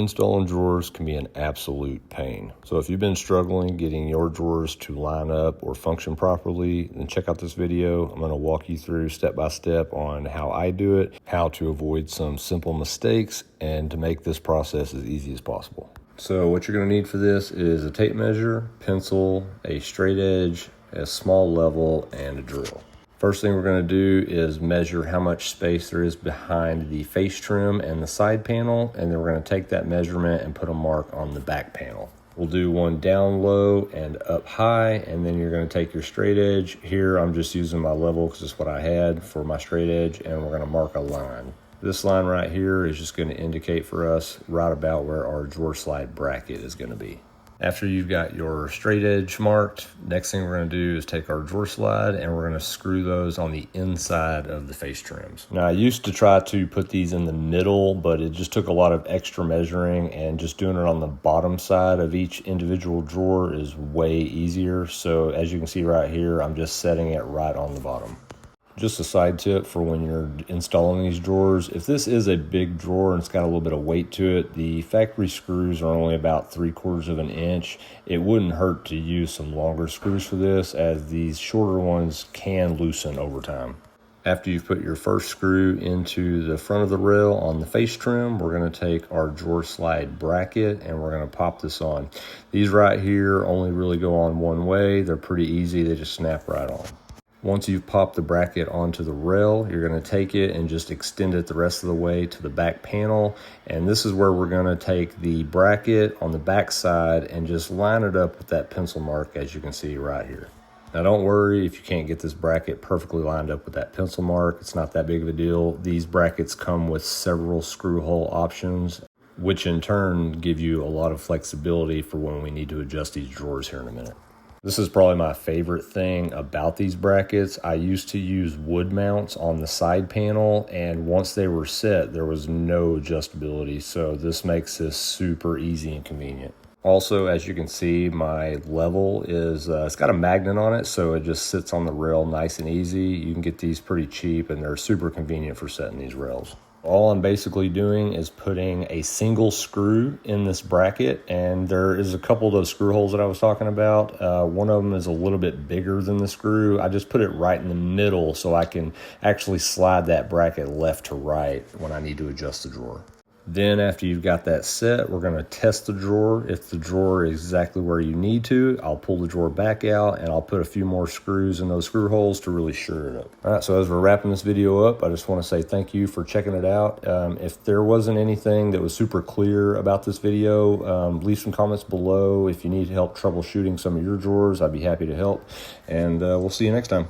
Installing drawers can be an absolute pain. So if you've been struggling getting your drawers to line up or function properly, then check out this video. I'm going to walk you through step by step on how I do it, how to avoid some simple mistakes, and to make this process as easy as possible. So what you're going to need for this is a tape measure, pencil, a straight edge, a small level, and a drill. First thing we're going to do is measure how much space there is behind the face trim and the side panel, and then we're going to take that measurement and put a mark on the back panel. We'll do one down low and up high, and then you're going to take your straight edge. Here I'm just using my level because it's what I had for my straight edge, and we're going to mark a line. This line right here is just going to indicate for us right about where our drawer slide bracket is going to be. After you've got your straight edge marked, next thing we're going to do is take our drawer slide and we're going to screw those on the inside of the face trims. Now, I used to try to put these in the middle, but it just took a lot of extra measuring, and just doing it on the bottom side of each individual drawer is way easier. So as you can see right here, I'm just setting it right on the bottom. Just a side tip for when you're installing these drawers, if this is a big drawer and it's got a little bit of weight to it, the factory screws are only about 3/4 of an inch. It wouldn't hurt to use some longer screws for this, as these shorter ones can loosen over time. After you've put your first screw into the front of the rail on the face trim, we're going to take our drawer slide bracket and we're going to pop this on. These right here only really go on one way. They're pretty easy. They just snap right on. Once you've popped the bracket onto the rail, you're going to take it and just extend it the rest of the way to the back panel. And this is where we're going to take the bracket on the back side and just line it up with that pencil mark, as you can see right here. Now, don't worry if you can't get this bracket perfectly lined up with that pencil mark. It's not that big of a deal. These brackets come with several screw hole options, which in turn give you a lot of flexibility for when we need to adjust these drawers here in a minute. This is probably my favorite thing about these brackets. I used to use wood mounts on the side panel, and once they were set, there was no adjustability. So this makes this super easy and convenient. Also, as you can see, my level is, it's got a magnet on it, so it just sits on the rail nice and easy. You can get these pretty cheap, and they're super convenient for setting these rails. All I'm basically doing is putting a single screw in this bracket, and there is a couple of those screw holes that I was talking about. One of them is a little bit bigger than the screw. I just put it right in the middle so I can actually slide that bracket left to right when I need to adjust the drawer. Then after you've got that set, we're going to test the drawer. If the drawer is exactly where you need to, I'll pull the drawer back out and I'll put a few more screws in those screw holes to really sure it up. All right, so as we're wrapping this video up, I just want to say thank you for checking it out. If there wasn't anything that was super clear about this video, leave some comments below. If you need help troubleshooting some of your drawers, I'd be happy to help. And we'll see you next time.